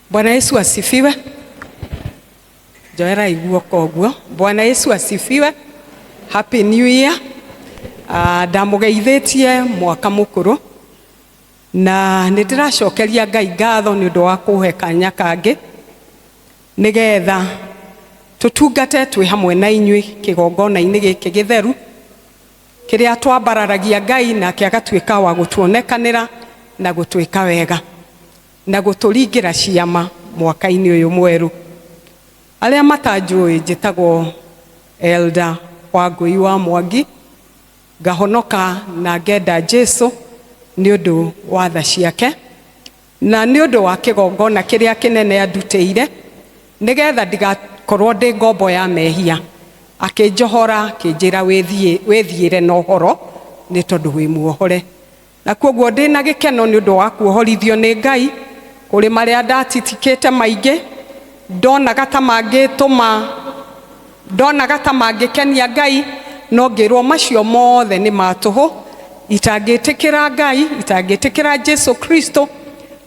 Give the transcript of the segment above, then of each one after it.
Bwana Yesu asifiwe. Joera iguo koguo. Bwana Yesu asifiwe. Happy New Year. Ndamugeithĩtie mwaka mukuru na nĩndĩracokeria Ngai ngatho nĩ ũndũ wa kũhe kanya kangĩ nĩgetha tutungate twĩ hamwe na inyuĩ kĩgongona-inĩ gĩkĩ gĩtheru kĩrĩa twambararagia Ngai nake agatuĩka wa gũtuonekanĩra na gũtuĩka wega na gũtũringĩra ciama mwaka-inĩ ũyũ mwerũ. Arĩa matanjũĩ njĩtagwo Eld Wangui Mwangi, ngahonoka na ngenda Jesu nĩ ũndũ wa tha ciake na nĩ ũndũ wa kĩgongona kĩrĩa kĩnene andutĩire nĩgetha ndigakorwo ndĩ ngombo ya mehia, akĩnjohora akĩnjĩra wĩthiĩre na ũhoro nĩ tondũ wĩ muohore. Na koguo ndĩ na gĩkeno nĩ ũndũ wa kuohorithio nĩ Ngai kũrĩ marĩa ndatitikĩte maingĩ, ndonaga ta mangĩkenia Ngai, no ngĩrwo macio mothe nĩ matũhũ, itangĩtĩkĩra Ngai, itangĩtĩkĩra Jesu Kristo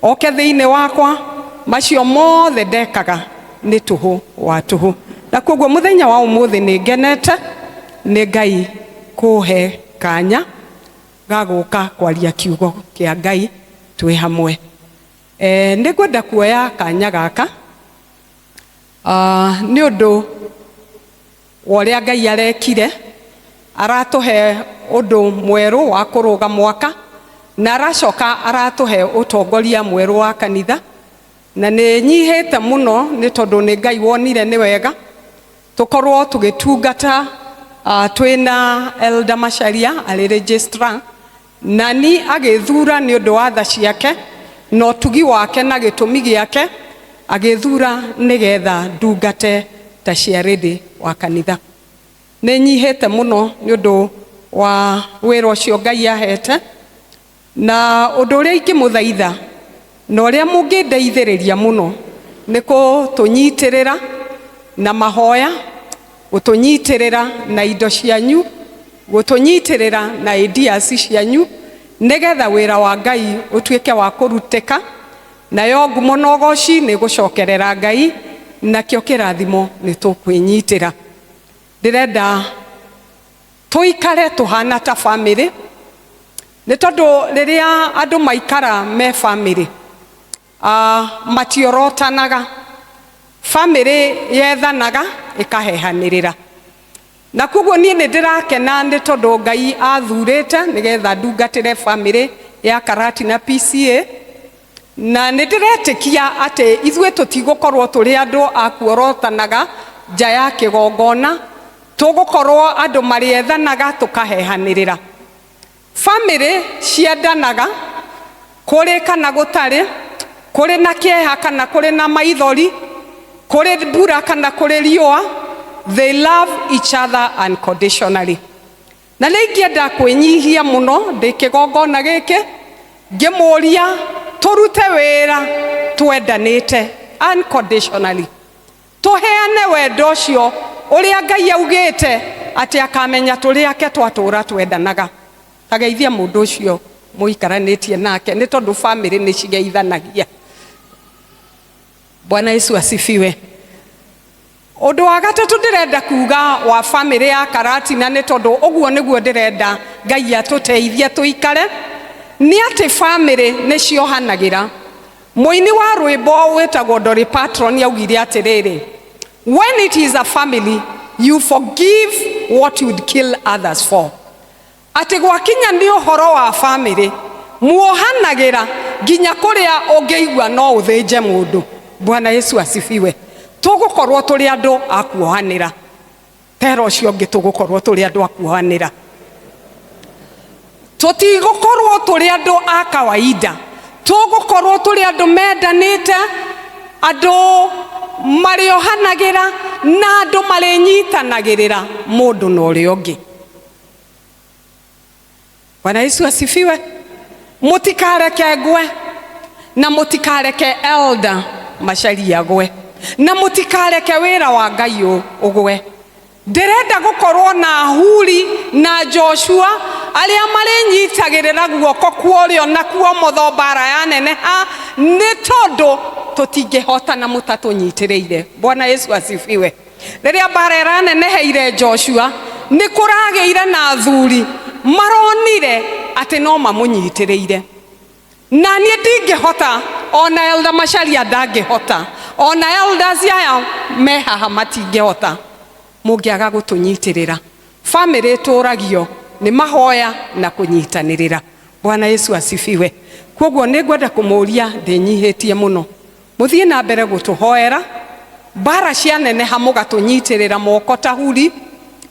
oke thĩinĩ wakwa, macio mothe ndekaga nĩ tũhũ wa tũhũ. Na koguo mũthenya wa ũmũthĩ nĩ ngenete nĩ Ngai kũhe kanya gagũka kwaria kiugo kĩa Ngai twĩ hamwe. Nĩngwenda kuoya kanya gaka nĩ ũndũ wa ũrĩa Ngai arekire, aratũhe ũndũ mwerũ wa kũrũga mwaka na aracoka aratũhe ũtongoria mwerũ wa kanitha, na nĩ nyihĩte mũno nĩ tondũ nĩ Ngai wonire nĩ wega tũkorwo tũgĩtungata twĩna Elder Macharia arĩ registrar, na ni agĩthura nĩ ũndũ wa tha ciake na ũtugi wake na gĩtũmi gĩake, agĩthura nĩgetha ndungate ta ciarĩndĩ wa kanitha. Nĩ nyihĩte mũno nĩ ũndũ wa wĩra ũcio Ngai ahete, na ũndũ ũrĩa ingĩmũthaitha na ũrĩa mũngĩndeithĩrĩria mũno nĩ gũtũnyitĩrĩra na mahoya, gũtũnyitĩrĩra na indo cianyu, gũtũnyitĩrĩra na ideas cianyu nĩgetha wĩra wa Ngai ũtuĩke wa kũrutĩka, nayo ngumo na ũgooci nĩ gũcokerera Ngai, nakĩo kĩrathimo nĩ tũkwĩnyitĩra. Ndĩrenda tũikare tũhana ta family, nĩ tondũ rĩrĩa andũ maikara me family matiorotanaga, family yethanaga ĩkahehanĩrĩra. Na koguo niĩ nĩ ndĩrakena nĩ tondũ Ngai athurĩte nĩgetha ndungatĩre family ya Karati na PCA, na nĩ ndĩretĩkia atĩ ithuĩ tũtigũkorwo tũrĩ andũ a kuorotanaga nja ya kĩgongona, tũgũkorwo andũ marĩethanaga tũkahehanĩrĩra. Family ciendanaga kũrĩ kana gũtarĩ, kũrĩ na kĩeha kana kũrĩ na maithori, kũrĩ mbura kana kũrĩ riũa, they love each other unconditionally. Na nĩ ingĩenda kwĩnyihia mũno ndĩ kĩgongona gĩkĩ ngĩmũria tũrute wĩra twendanĩte unconditionally, tũheane wendo ũcio ũrĩa Ngai augĩte atĩ akamenya tũrĩ ake twatũra twendanaga. Tageithia mũndũ ũcio mũikaranĩtie nake nĩ tondũ family nĩ cigeithanagia. Bwana Yesu asifiwe. Ũndũ wa gatatũ ndĩrenda kuga wa family ya Karati, na nĩ tondũ ũguo nĩguo ndĩrenda Ngai atũteithie tũikare, nĩ atĩ family nĩ ciohanagĩra. Mũini wa rwĩmbo wĩtagwo Ndari Patron augire atĩrĩrĩ, when it is a family you forgive what you would kill others for. Atĩ gwakinya nĩ ũhoro wa family muohanagĩra nginya kũrĩa ũngĩigua no ũthĩnje mũndũ. Bwana Yesu asifiwe. Tũgũkorwo tũrĩ andũ a kuohanĩra, tero ũcio ũngĩ tũgũkorwo tũrĩ andũ a kuohanĩra, tũtigũkorwo tũrĩ andũ a kawaida, tũgũkorwo tũrĩ andũ mendanĩte, andũ marĩohanagĩra na andũ marĩnyitanagĩrĩra mũndũ na ũrĩa ũngĩ. Bwana Yesu asifiwe. Mũtikareke ngwe na mũtikareke Elder Macharia gwe, na mũtikareke wĩra wa Ngai ũgwe. Ndĩrenda gũkorwo na Huri na Joshua arĩa marĩnyitagĩrĩra guoko kwa ũrĩo na kwa ũmotho mbara ya neneha, nĩ tondũ tutingihota na mutatunyitiriire. Bwana Yesu asifiwe. Riria barera neneheire Joshua ni kurageire na athuri maronire ati no mamunyitiriire, na nie ndingihota, ona Elda Macharia ndangihota, ona elders aya mehaha matingihota mungiaga gutunyitirira. Family turagio ni mahoya na kunyitanirira. Bwana Yesu asifiwe. Koguo ningwenda kumuria ndinyihitie muno, muthie na mbere gutuhoera bara cia neneha mugatunyitirira moko ta huri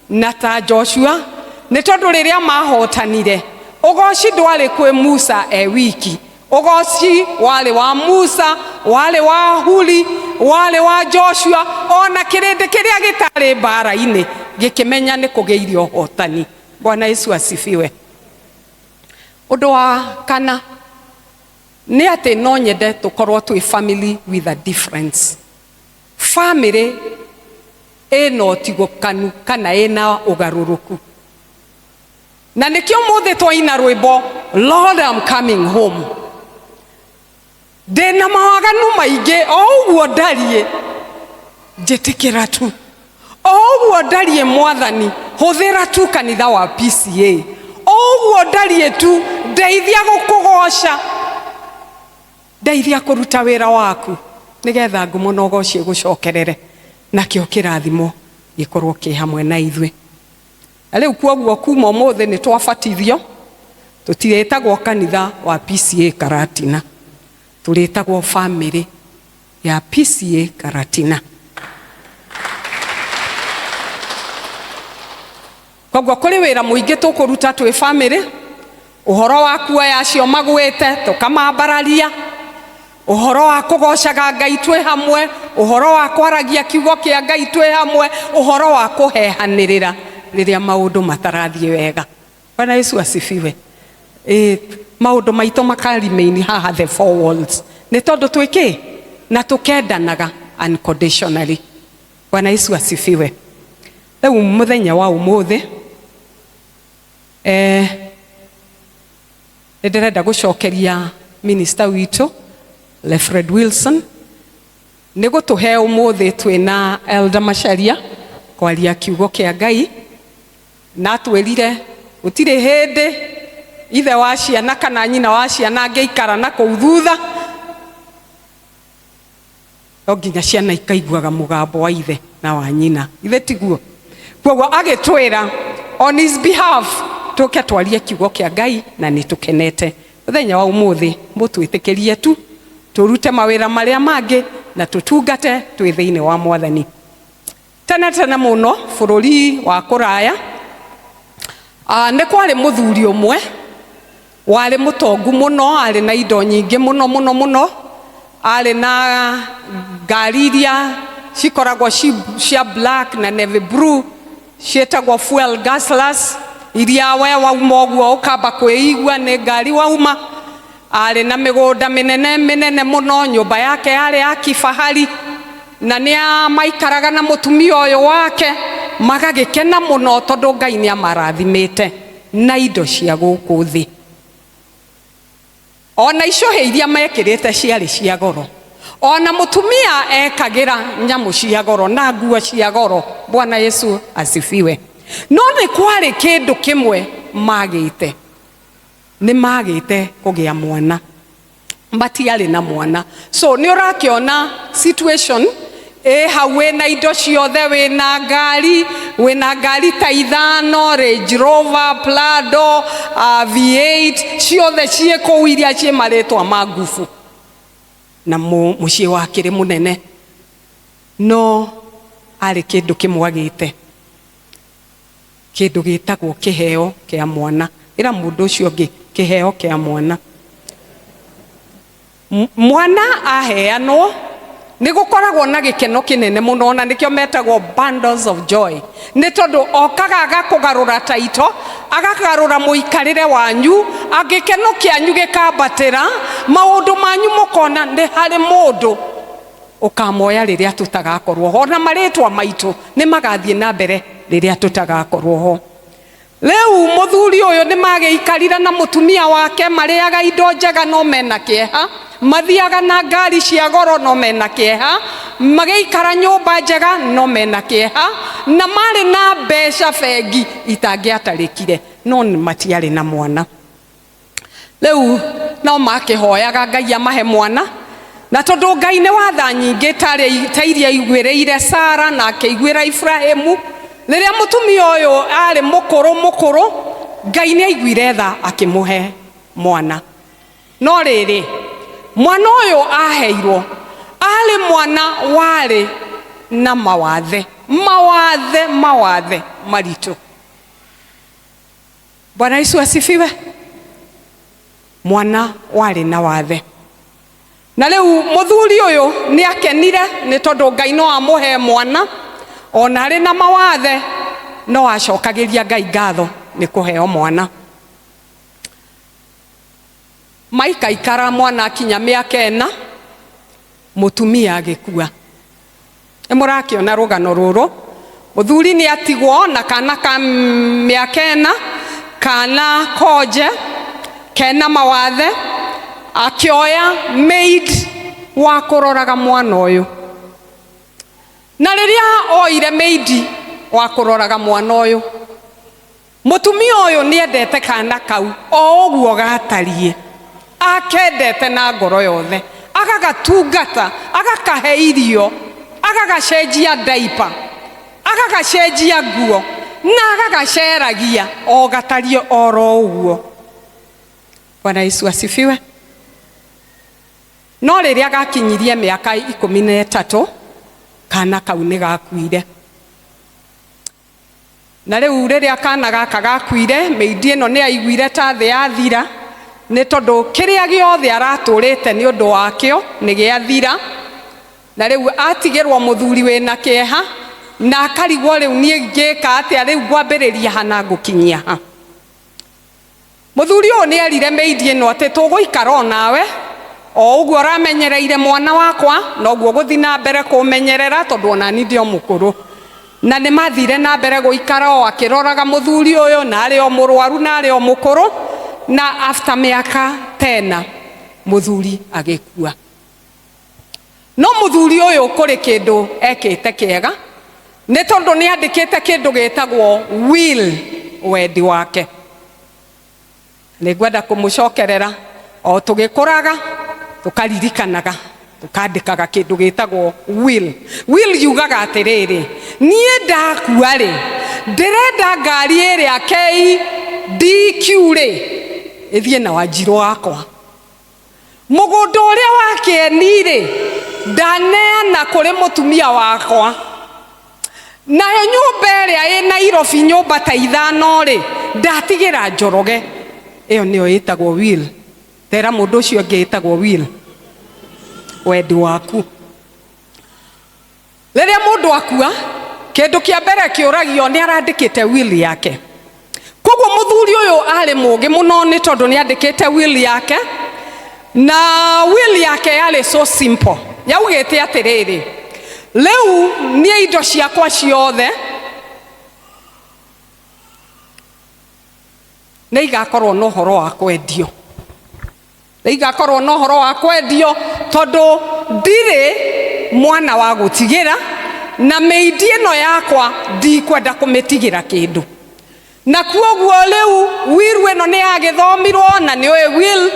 na ta Joshua, ni tondu riria mahotanire ugoci ndwari kwi Musa wiki, ugoci wale wa Musa, wale wa Huri, wale wa Joshua, ona kirindi kiria gitari bara-ini gikimenya ni kugeirio hotani. Bwana Yesu asifiwe. Undu wa kana ni ati no nyende tukorwo twi family with a difference. Family ena utigukanu kana ena ugaruruku, na nikio muthi twaina rwimbo Lord I'm coming home. Ndina mawaganu maingi o uguo ndarie njitikira tu, o uguo ndarie Mwathani huthira tu kanitha wa PCA, o uguo ndarie tu ndeithia gukugoca, ndeithia kuruta wira waku nigetha ngumo no gocie gucokerere nakio kirathimo gikorwo ki hamwe na ithwe. Riu kuoguo kuma umuthi ni twabatithio, tutiretagwo kanitha wa PCA Karatina, turetagwo family ya PCA Karatina. Koguo kuri wira muingi tukuruta twi family. Uhoro wa kuoya acio magwite tukamambararia, uhoro wa kugocaga Ngai twi hamwe, uhoro wa kwaragia kiugo kia Ngai twi hamwe, uhoro wa kuhehanirira riria maundu matarathie wega. Bwana Yesu asifiwe. Maundu maitu makarimeini haha the four walls ni tondu twiki na tukendanaga unconditionally. Bwana Yesu asifiwe. Riu muthenya wa umuthi ndirenda gucokeria minister witu Lefred Wilson ni gutuhe umuthi twina Elda Macharia kwaria kiugo kia Ngai, na twirire utire hindi ithe wa ciana kana nyina wa ciana ngeikara na kuu thutha, no nginya ciana ikaiguaga mugambo wa ithe na wa nyina, ithe tiguo. Koguo agitwira on his behalf tuke twarie kiugo kia Ngai na ni tukenete. Muthenya wa umuthi mutwitikirie tu turute mawira maria mangi na tutungate twi thiini wa Mwathani. Tene muno bururi wa kuraya ne kwari muthuri umwe wari mutongu muno, ari na indo nyingi muno, ari na ngari iria cikoragwo cia black na navy blue cietagwo fuel gasless, iria we wauma uguo ukamba kwĩigua nĩ ngari wauma. Ari na migunda minene muno, nyumba yake yari ya kifahari, na nia maikaraga na mutumia uyu wake magagikena muno tondu Ngai ni amarathimite na indo cia guku thi. Ona icohe iria mekirite ciari cia goro, ona mutumia ekagira nyamu cia goro na nguo cia goro. Bwana Yesu asifiwe. No ni kwari kindu kimwe magite, ni magite kugia mwana, matiari na mwana. So ni urakiona situation hau wina indo ciothe, wina ngari ta ithano, Range Rover, Prado, V8 ciothe cieko iria cie maretwa magufu na mucie wakire munene. No ari kindu kimwagite, kindu gitagwo kiheo kia mwana. Ira mundu ucio ungi kiheo kia mwana, mwana aheanwo ni gukoragwo na gikeno kinene muno, na nikio metagwo bundles of joy. Ni tondu okaga agakugarura taito, agagarura muikarire wanyu, agikeno kianyu gikambatira, maundu manyu mukona ndi hari mundu ukamoya riria tutagakorwo ho, na maritwa maitu ni magathie na mbere riria tutagakorwo ho. Leu muthuri uyu ni mageikarira na mutumia wake mariaga indo njega no mena kieha, mathiaga na ngari cia goro no mena kieha, mageikara nyumba njega no mena kieha, na mari na mbeca bengi itangiatarikire no matiari na mwana. Leu no makihoyaga Ngai amahe mwana, na tondu Ngai ni watha nyingi ta iria igwireire Sara na akeigwira Ibrahimu, riria mutumia uyu ari mukuru Ngai ni aigwire tha akimuhe mwana. No riri mwana uyu aheirwo ari mwana wari na mawathe maritu. Bwana Yesu asifiwe. Mwana wari na wathe, na leu muthuri uyu ni akenire ni tondu Ngai no amuhe mwana ona ari na mawathe, no acokagiria Ngai ngatho ni kuheo mwana. Maikaikara mwana akinya miaka 4 mutumia agikua. Emurakiona rugano ruru, muthuri ni atigwo na kana ka miaka 4, kana koje kena mawathe, akioya maid wa kuroraga mwana uyu. Na riria oire maid wa kuroraga mwana uyu, mutumia uyu ni endete kana kau o uguo gatarie, akendete na ngoro yothe, agagatungata, agakahe irio, agagacenjia diaper, agagacenjia nguo, na agagaceragia o gatarie oro uguo. Bwana Yesu asifiwe. No riria gakinyirie miaka 13 kana kau ni gakuire. Na riu riria kana gaka gakuire, meidi ino ni aiguire ta the yathira, ni tondu kiria giothe araturite ni undu wakio ni giathira. Na riu atigirwo muthuri wina kieha, na akarigwo riu ni ngika atia, riu gwambiriria hana ngukinyia ha. Muthuri uyu ni erire meidi ino ati tuguikara nawe o uguo ramenyereire mwana wakwa, no guo guthi na mbere kumenyerera tondu ona ni ndio mukuru. Na ni mathire na mbere guikara o akiroraga muthuri uyu, na ari o murwaru na ari o mukuru, na after miaka 10 muthuri agikua. No muthuri uyu kuri kindu ekite kiega, ni tondu ni andikite kindu gitagwo will wendi wake. Ni gwenda kumucokerera o tugikuraga tukaririkanaga tukandikaga kindu gitagwo will. Will yugaga atiriri, nie ndakua ri ndirenda ngari iria KDQ ri ithie na Wanjiru wakwa, mugunda uria wakieni ri ndaneana kuri mutumia wakwa, nayo nyumba iria ina Nairobi nyumba ta 5 ri ndatigira Njoroge. Iyo niyo itagwo will. Tera mundu ucio ngi itagwo will, wendi waku. Riria mundu akua, kindu kia mbere kiuragio ni arandikite will yake. Koguo muthuri uyu ari mugi muno ni tondu ni andikite will yake, na will yake yari so simple. Yaugite atiriri, leu ni indo ciakwa ciothe ni igakorwo no horo wa kwendio. Ni igakorwo no horo wa kwendio tondu ndire mwana wa gutigira, na meidi ino yakwa ndi kwenda kumitigira kindu. Na kuoguo leu will ino ni agithomirwo, na ni will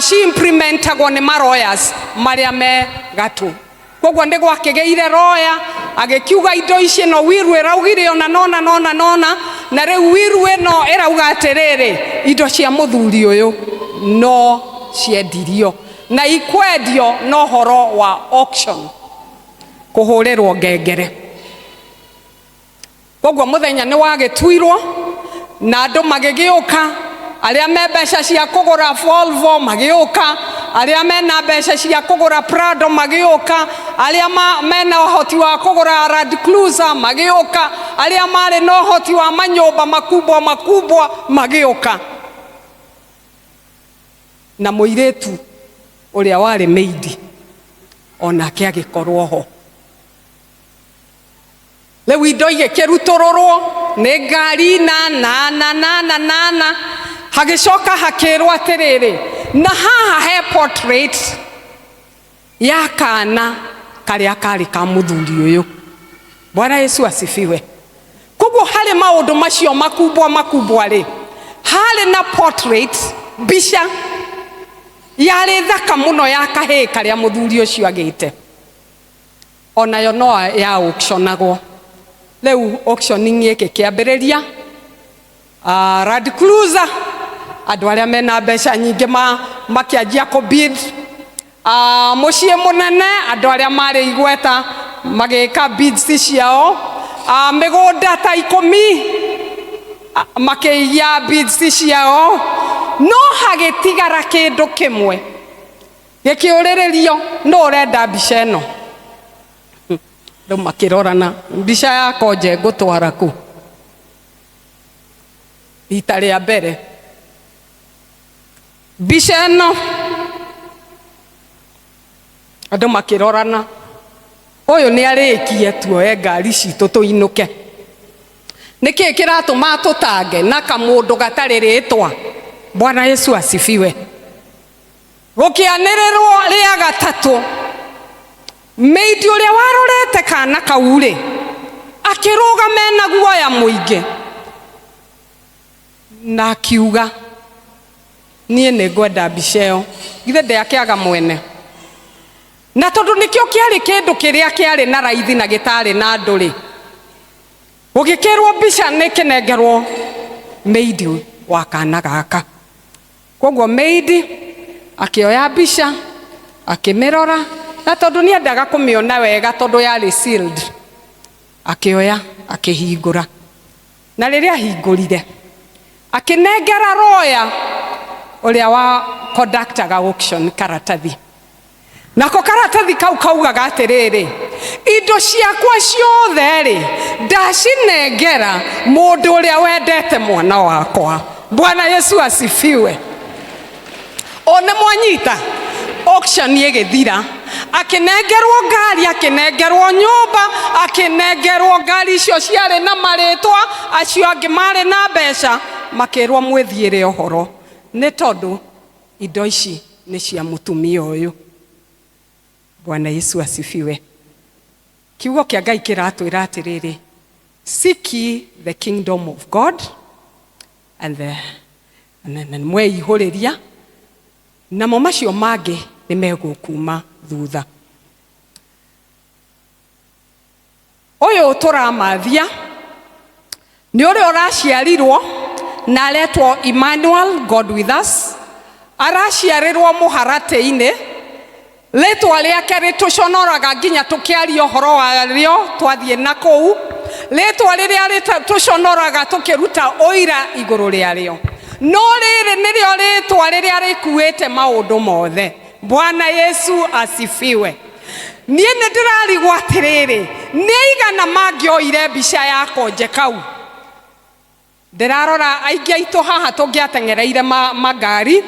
she implementagwo ni lawyers maria me gatu. Koguo ndi gwakigeire lawyer agikiuga indo ici no will iraugire ona nona, na riu will ino irauga atiriri indo cia muthuri uyu no ciendirio, na ikwendio no horo wa auction, kuhurirwo ngengere. Koguo muthenya ni wagituirwo na andu magigiuka, aria me mbeca cia kugura Volvo magiuka, aria mena mbeca cia kugura Prado magiuka, aria mena uhoti wa kugura Land Cruiser magiuka, aria mari no uhoti wa manyumba makubwa magiuka. Na muiretu uria wari meidi onake agikorwo ho. le wido ye kerutororo ne ngari na hagicoka hakirwo atiriri na haha he portrait ya kana karia kari ka muthuri uyu. Bwana Yesu asifiwe. Kuguo hale maundu macio makubwa ri hale na portrait bisha yari thaka muno ya kahe karia muthuri ucio agite. Ona yo no ya auctionagwo. Leu auctioning yeke kiambiriria Land Cruiser andu aria mena mbeca nyingi makianjia kubid mucie munene andu aria mari igweta magika bids ciao migunda ta 10 makiia bids ciao no hagitigara kindu kimwe gikiuriririo no urenda mbica ino ndo makirorana mbica yako nje ngutwara ku rita ria mbere mbica ino andu makirorana uyu ni arikie tuoe ngari citu tuinuke niki kiratuma tutange na kamundu gatari ritwa. Bwana Yesu asifiwe. Gukianirirwo ria gatatu meidi uria warorete kana kaure akirugama na guoya muingi na kiuga nie ne gwenda mbica iyo ithe ndiakiaga mwene na tondu nikio kiari kindu kiria kiari na raithi na gitari na nduri ugikirwo mbica nikinengerwo meidi wa kana gaka. Koguo meidi akioya mbica akimirora na tondu ni endaga kumiona wega tondu yari sealed akioya akihingura na riria hingurire akinengera roya uria wa conductor ga auction karatathi nako karatathi kaugaga atiriri indo ciakwa ciothe ri ndacinengera mundu uria wendete mwana wakwa. Bwana Yesu asifiwe. One mwanyita auction yegithira akinengerwo ngari akinengerwo nyumba akinengerwo ngari icio ciari na maritwa acio angi mari na mbeca makirwo mwithiire ohoro ni tondu indo ici ni cia mutumia uyu. Bwana Yesu asifiwe. Kiugo kia Ngai kiratwira atiriri seek ye the kingdom of God and mweihuriria namo macio mangi ni megukuma thutha. Uyu turamathia ni uria uraciarirwo na aretwo Emmanuel, God with us. Araciarirwo muharate-ini ritwa riake rituconoraga nginya tukiaria uhoro wario twathie na kou ritwa riria rituconoraga tukiruta oira iguru riario no riri nirio ritwa riria rikuite maundu mothe. Bwana Yesu asifiwe. Nie ndirarigwo atiriri ni igana mangioire mbica yako nje kau ndirarora aingi aitu haha tungiatengereire magari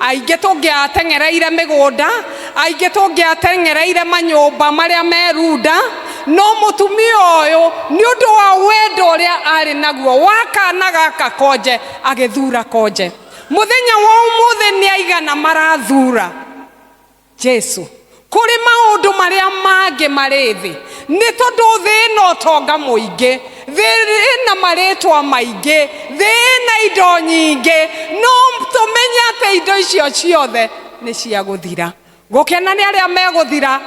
aingi tungiatengereire migunda aingi tungiatengereire manyumba maria merunda no mutumia uyu ni undu wa wendo uria ari naguo wakana gaka konje agithura konje muthenya wa umuthi ni aigana marathura Jesu kuri maundu maria mangi marithi ni tondu thina utonga muingi thina maritwa maingi thina indo nyingi no tumenya ati indo icio ciothe ni cia guthira gukena ni aria meguthira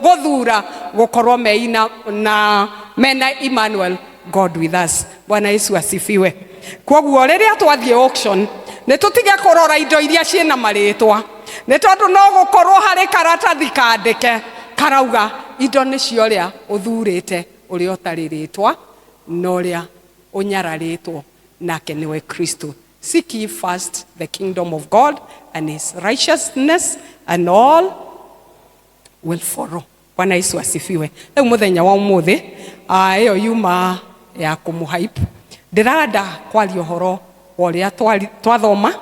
guthura gukorwo meina na mena Emmanuel, God with us. Bwana Yesu asifiwe. Koguo riria twathie auction ni tutige kurora indo iria ciena maritwa ni tondu no gukorwo hari karatathi kandike karauga indo ni cio ria uthurite uria utarirĩtwa no ria unyararitwo nake niwe Kristo. Seek ye first the kingdom of God and his righteousness and all will follow. Bwana Yesu asifiwe. Leo muthenya wa umuthi iyo yuma ya kumuhype ndirada kwaria uhoro uria twathoma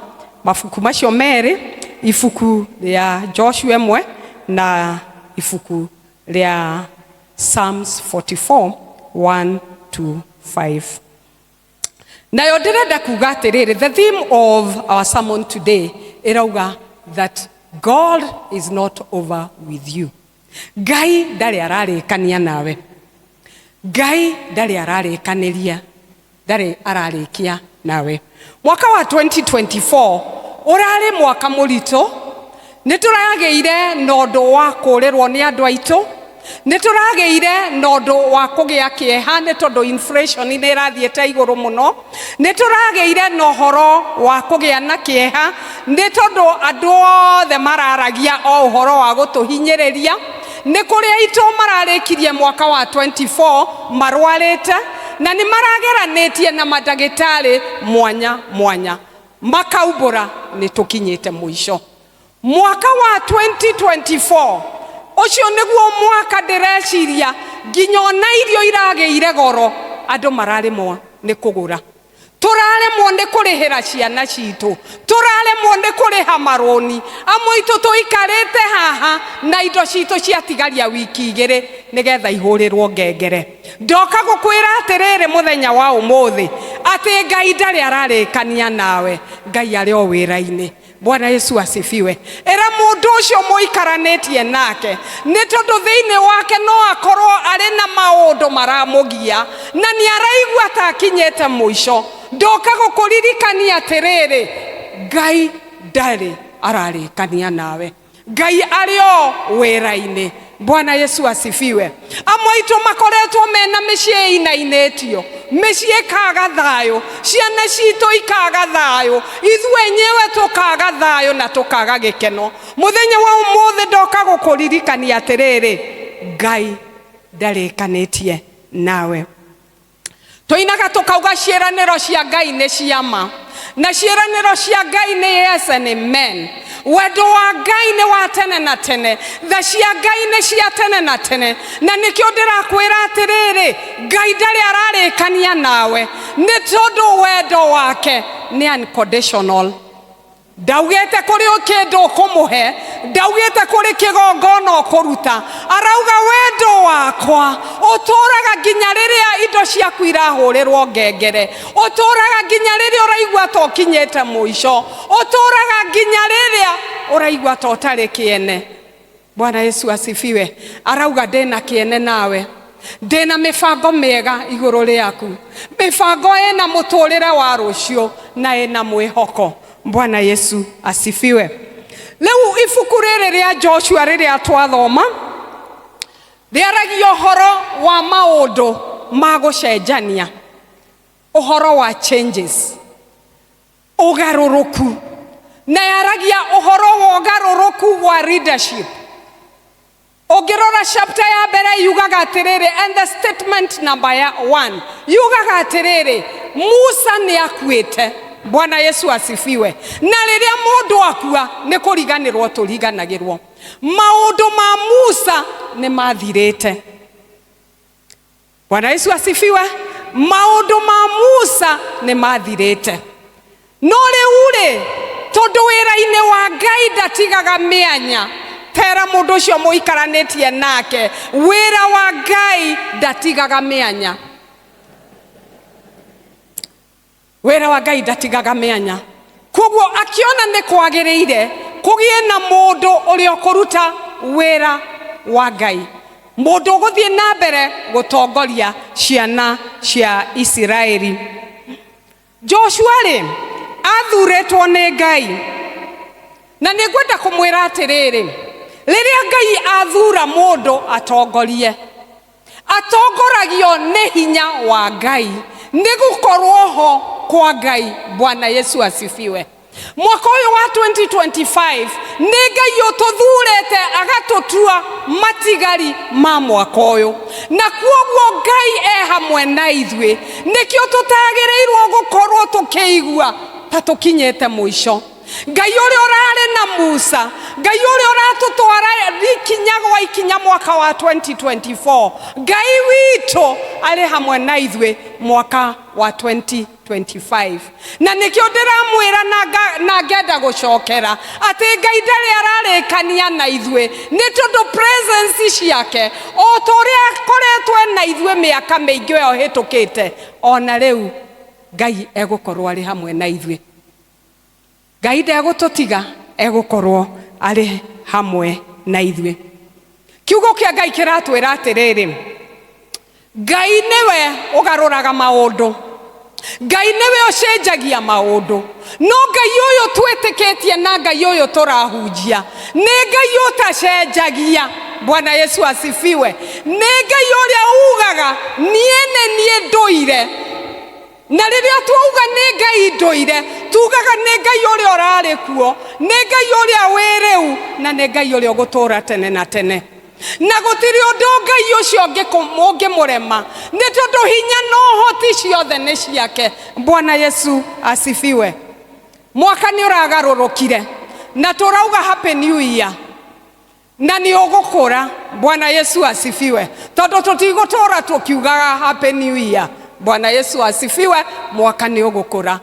mabuku macio meri ibuku ria Joshua 1 na ibuku ria Psalms 44 12.JAN.2025. Nayo ndirenda kuga atiriri, the theme of our sermon today irauga that God is not over with you. Ngai ndari ararikania nawe. Ngai ndari ararikaniria, ndari ararikia nawe. Mwaka wa 2024 urari mwaka murito. Niturageire nondu wa kurirwo ni andu aitu. Niturageire nondu wa kugia kieha ni tondu inflation ni irathiete iguru muno. Niturageire nohoro wa kugia na kieha ni tondu andu othe mararagia o uhoro wa gutuhinyiriria. Ni kuri aitu mararikirie mwaka wa 24 marwarite na ni marageranitie na madagitari mwanya mwanya makaubura ni tukinyite mwisho. Mwaka wa 2024 ucio niguo mwaka ndireciria nginya na irio irageire goro andu mararimwo ni kugura. Turaremwo ni kurihira ciana citu, turaremwo ni kuriha maroni. Amwe itu tuikarite haha na indo citu ciatigaria wiki igiri nigetha ihurirwo ngengere. Ndoka gukwira atiriri muthenya wa umuthi ati Ngai ndari ararikania nawe, Ngai ari o wira-ini. Bwana Yesu asifiwe. Era mundu ucio muikaranetie nake ni tondu thiini wake no akorwo ari na maundu maramugia na ni araigua atakinyete mwisho. Ndoka gukuririkania atiriri, Ngai ndari ararikania nawe, Ngai ari o wira-ini. Bwana Yesu asifiwe. Amwe itu makoretwo mena micii inainetio, micii kaga thayo, ciana citu ikaga thayo, ithuĩ enyewe tukaga thayo na tukaga gikeno. Muthenya wa umuthi ndoka gukuririkania atiriri, Ngai ndarikanitie nawe. Tuinaga tukauga ciĩranĩro cia Ngai nĩ ciama na ciĩranĩro cia Ngai nĩ yes and amen. Wendo wa Ngai ni wa tene na tene, tha cia Ngai ni cia tene na tene. Na nikio ndirakwira atiriri, Ngai ndari ararikania nawe ni tondu wendo wake ni unconditional. Ndaugete kuri kindu kumuhe, ndaugete kuri kigongona kuruta. Arauga wendo wakwa uturaga nginya riria indo ciaku irahurirwo ngengere, uturaga nginya riria uraigua to kinyete mwisho, uturaga nginya riria uraigua to tari kiene. Bwana Yesu asifiwe. Arauga ndina kiene nawe, ndina mibango miega iguru riaku, mibango ena muturire wa rucio na ena mwihoko. Bwana Yesu asifiwe. Leo ibuku riri ria Joshua riria twathoma riaragia uhoro wa maundu ma gucenjania, uhoro wa changes, ugaruruku, na yaragia uhoro wa ugaruruku wa leadership. Ogirora chapter ya mbere yugaga atiriri, and the statement number 1 yugaga atiriri, Musa ni akuite. Bwana Yesu asifiwe. Na riria mundu akua ni kuriganirwo turiganagirwo. Maundu ma Musa ni mathirite. Bwana Yesu asifiwe. Maundu ma Musa ni mathirite. No riu tondu wira-ini wa Ngai ndatigaga mianya, tera mundu ucio muikaranetie nake, wira wa Ngai ndatigaga mianya. Wera wa Ngai ndatigaga mianya. Koguo akiona ni kwagiriire kugie na mundu uri okuruta wera wa Ngai, mundu guthie na mbere gutongoria ciana cia Israeli. Joshua athuretwo ni Ngai, na ni ngwenda kumwira atiriri, riria Ngai athura mundu atongorie, atongoragio ni hinya wa Ngai, ni gukorwo ho kwa Ngai. Bwana Yesu asifiwe. Mwaka uyu wa 2025 ni Ngai ututhurete agatutua matigari ma mwaka uyu, na kwoguo Ngai hamwe na ithwe, nikio tutagirirwo gukorwo tukiigua ta tukinyete mwisho. Ngai uria urari na Musa, Ngai uria uratutwara ikinya gwa ikinya mwaka wa 2024, Ngai witu ari hamwe na ithwe mwaka wa 2025. Na nikio ndiramwira na ngenda gucokera ati Ngai Ndari Ararikia na ithwe ni tondu presence ciake o toria koretwe na ithwe miaka mingi yo hitukite, ona riu Ngai egukorwo ari hamwe na ithwe. Ngai ndegututiga, egukorwo ari hamwe na ithwe. Kiugo kia Ngai kiratwira atiriri, Ngai niwe ugaruraga maundu, Ngai niwe ucenjagia maundu, no Ngai uyu twitikitie na Ngai uyu turahunjia ni Ngai utacenjagia. Bwana Yesu asifiwe. Ni Ngai uria ugaga nie nduire, na riria twauga ni Ngai nduire tugaga ni Ngai uria urari kuo, ni Ngai uria wiriu, na ni Ngai uria ugutura tene na tene. Na gutiri undu Ngai ucio ungimurema ni tondu hinya no hoti ciothe ni ciake. Bwana Yesu asifiwe. Mwaka ni uragarurukire na turauga happy new year, na ni ugukura. Bwana Yesu asifiwe, tondu tutigutura tukiugaga happy new year. Bwana Yesu asifiwe. Mwaka ni ugukura.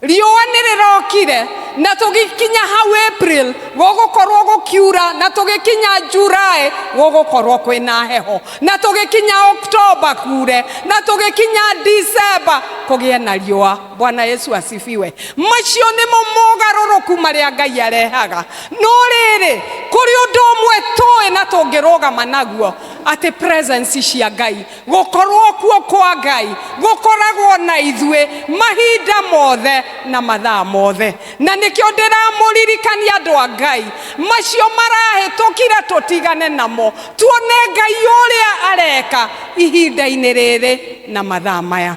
Riua nirirokire na tugikinya hau April gugukorwo gukiura, na tugikinya July gugukorwo kwina heho, na tugikinya October kure, na tugikinya December kugie na riua. Bwana Yesu asifiwe. Macio nimo mogaruruku maria Ngai arehaga, no riri kuri undu umwe tui na tungirugama naguo, ati presence cia Ngai, gukorwo kuo kwa Ngai gukoragwo na ithwe mahinda mothe na mathaa mothe. Na nikio ndiramuririkania andu a Ngai macio marahitukire tutigane namo, tuone Ngai uria areka ihinda-ini riri na mathaa maya.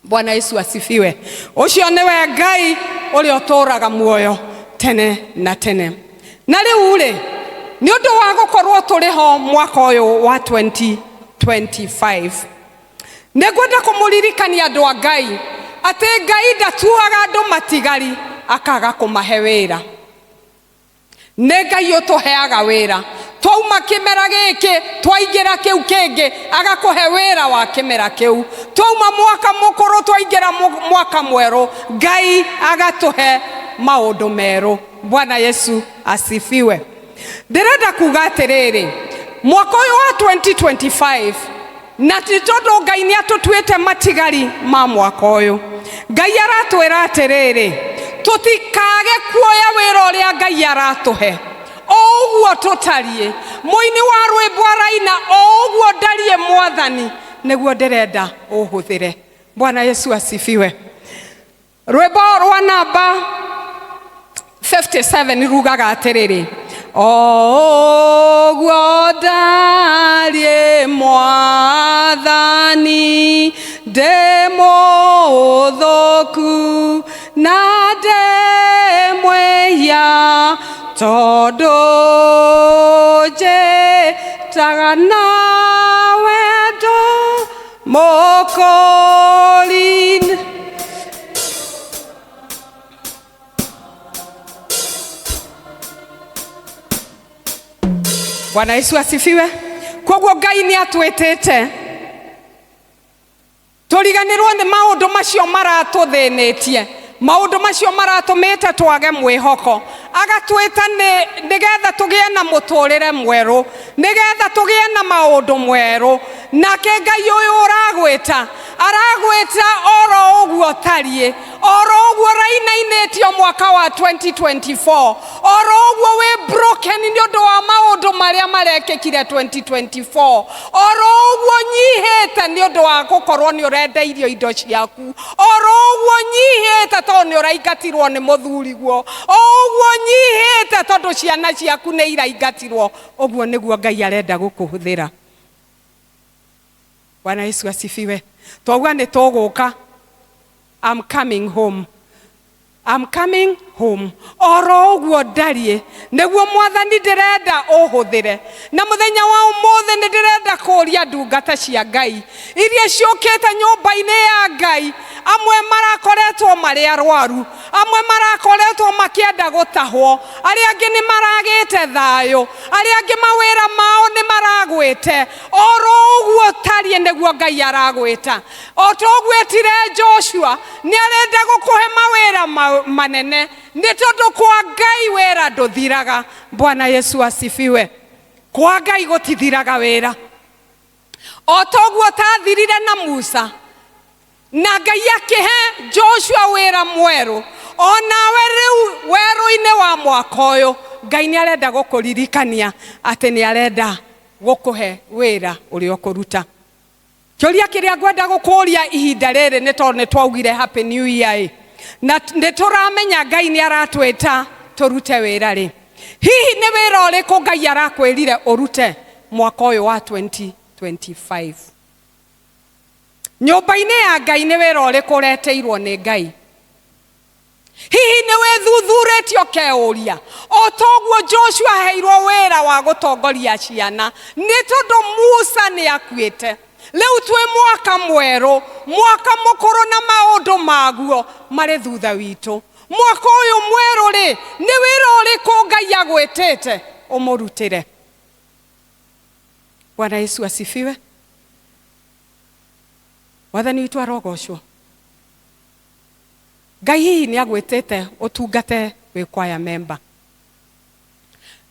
Bwana Yesu asifiwe. Ucio niwe Ngai uria uturaga muoyo tene na tene. Na riu ri ni undu wa gukorwo turiho mwaka uyu wa 2025, negwenda kumuririkania andu a Ngai ati Ngai ndatuaga andu matigari akaga kumahe wira. Ni Ngai utuheaga wira, twauma kimera giki twaingira kiu kingi agakuhe wira wa kimera kiu, twauma mwaka mukuru twaingira mwaka mweru Ngai agatuhe maundu meru. Bwana Yesu asifiwe. Ndirenda kuga atiriri, mwaka uyu wa 2025 na titondu Ngai ni atutuite matigari ma mwaka uyu, Ngai aratwira atiriri tutikage kuoya wira uria Ngai aratuhe oguo tutarie. Muini wa rwimbo araina oguo ndarie Mwathani niguo ndirenda uhuthire. Bwana Yesu asifiwe. Rwimbo rwa namba 57 rugaga atiriri, oguo ndarie Mwathani ndimuthuku na ndimwihia, tondu njitaga na wendo mukuri. Bwana Yesu asifiwe. Koguo Ngai ni atwitite turiganirwo ni maundu macio maratuthinetie, maundu macio maratumite twage mwihoko, agatwita nigetha tugie na muturire mweru, nigetha tugie na maundu mweru. Nake Ngai uyu aragwita oro uguo tarie, oro uguo rainainetio mwaka wa 2024, oro uguo we broken ni undu wa maundu maria marekekire 2024, oro uguo nyihite ni undu wa gukorwo ni urendeirio indo ciaku, oro uguo nyihite tondu ni uraingatirwo ni muthuri guo, uguo nyihite tondu ciana ciaku ni iraingatirwo. Uguo niguo Ngai arenda gukuhuthira. Bwana Yesu asifiwe. Twauga ni tuguka, I'm coming home. I'm coming home. Oro uguo ndari niguo mwathani ndirenda uhuthire na muthenya wa umothe ndirenda kuria ndungata cia Ngai iria ciokete nyumba-ini ya Ngai. Amwe marakoretwo mari arwaru, amwe marakoretwo makienda gutahwo, aria angi ni maragite thayo, aria angi mawira mao ni maragwite. Oro uguo tarie niguo Ngai aragwita. Otogwetire Joshua ni arenda gukuhe mawira manene ni tondu kwa Ngai wira nduthiraga. Bwana Yesu asifiwe. Kwa Ngai gutithiraga wira. Otoguo tathirire na Musa na Ngai akihe Joshua wira mweru, onawe riu weru-ini wa mwaka uyu Ngai ni arenda gukuririkania ati ni arenda gukuhe wira uria ukuruta. Kiuria kiria ngwenda gukuria ihinda riri ni tondu nitwaugire happy new year na nituramenya Ngai ni aratwita turute wira ri. Hihi ni wira uriku Ngai arakwirire urute mwaka uyu wa 2025? Nyumba-ini ya Ngai ni wira uriku ureteirwo ni Ngai? Hihi ni wethuthuretio keuria otoguo Joshua heirwo wira wa gutongoria ciana ni tondu Musa ni akuite? Leu twi mwaka mweru, mwaka mukuru na maundu maguo mari thutha witu. Mwaka uyu mweru ri ni wira uriku Ngai agwitite umurutire? Bwana Yesu asifiwe. Wathani witu arogocwo. Ngai hihi ni agwitite utungate wi choir member.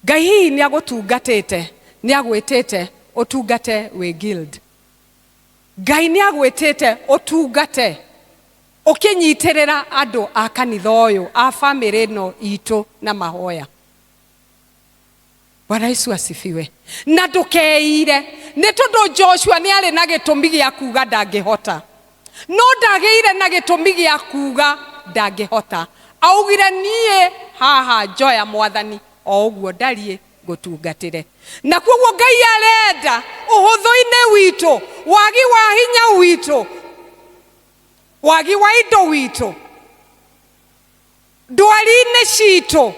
Ngai hihi ni agutungatite, ni agwitite utungate wi guild. Ngai ni agwitite utungate ukinyitirira andu a kanitha uyu a family no itu na mahoya. Bwana Yesu asifiwe. Na ndukeire ni tondu Joshua ni ari na gitumi gia kuga ndangihota, no ndageire na gitumi gia kuga ndangihota. Augire nie haha njoya mwathani o uguo ndarie gutungatire. Na koguo Ngai arenda uhuthu-ini witu, wagi wa hinya witu, wagi wa indo witu, ndwari-ini citu,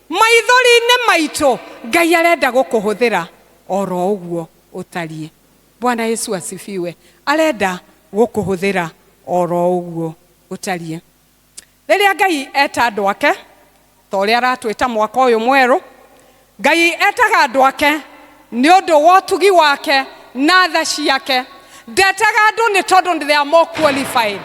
maithori-ini maitu, Ngai arenda gukuhuthira oro uguo utarie. Bwana Yesu asifiwe. Arenda gukuhuthira oro uguo utarie. Riria Ngai eta andu ake ta uria aratwita mwaka uyu mweru, Ngai etaga andu ake ni undu wa utugi wake na tha ciake. Ndetaga andu ni tondu they are more qualified.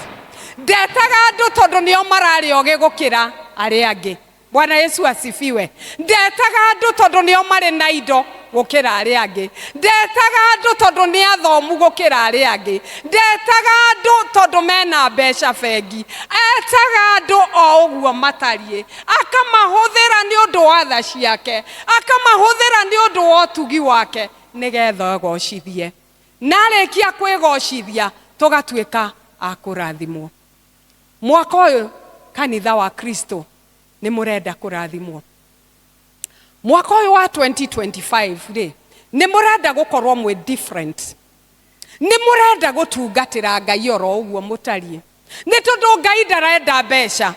Ndetaga andu tondu nio marari oge gukira aria angi. Bwana Yesu asifiwe. Ndetaga andu tondu nio mari na indo gukira aria angi. Ndetaga andu tondu ni athomu gukira aria angi. Ndetaga andu tondu mena mbeca bengi. Etaga andu o uguo matarie, akamahuthira ni undu wa tha ciake, akamahuthira ni undu wa utugi wake, nigetha gocithie. Narekia kwigocithia tugatuika akurathimwo. Mwaka uyu kanitha wa Kristo ni murenda kurathimwo. Mwaka uyu wa 2025 ri ni murenda gukorwo mwe different. Ni murenda gutungatira Ngai oro uguo mutarie. Ni tondu Ngai ndarenda mbeca,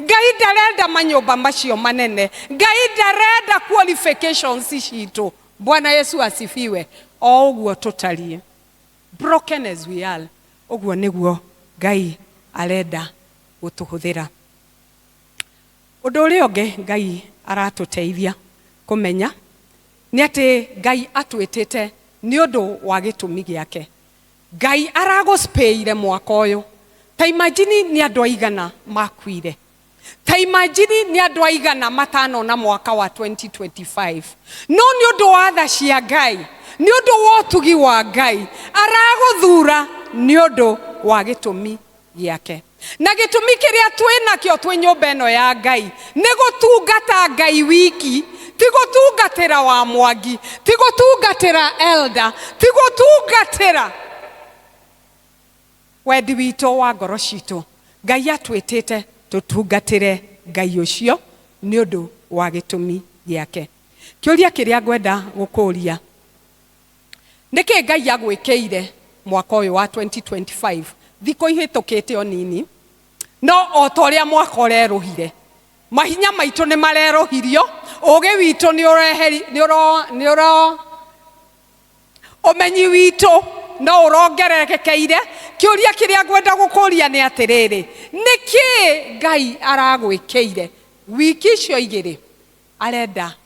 Ngai ndarenda manyumba macio manene, Ngai ndarenda qualifications citu. Bwana Yesu asifiwe. O uguo tutarie, broken as we are, uguo niguo Ngai arenda gutuhuthira. Undu uria ungi Ngai aratuteithia kumenya ni ati Ngai atwitite ni undu wa gitumi giake. Ngai araguspeire mwaka uyu. Ta imagine ni andu aigana makuire. Ta imagine ni andu aigana matano na mwaka wa 2025. No ni undu wa tha cia Ngai, ni undu wa utugi wa Ngai araguthura ni undu wa gitumi giake. Na gitumi kiria twinakio twi nyumba ino ya Ngai ni gutungata Ngai wiki, ti gutungatira wa Mwangi, ti gutungatira elder, ti gutungatira wendi witu wa ngoro citu. Ngai atwitite tutungatire Ngai ucio ni undu wa gitumi giake. Kiuria kiria ngwenda gukuria, niki Ngai agwikiire mwaka uyu wa 2025 thiko ihitukite onini? no otoria mwaka ureruhire mahinya maitu ni mareruhirio ugi witu ni ureheri ni uro umenyi witu no urongerekeire kiuria kiria ngwenda gukuria ni atiriri niki Ngai aragwikeire wiki icio igiri arenda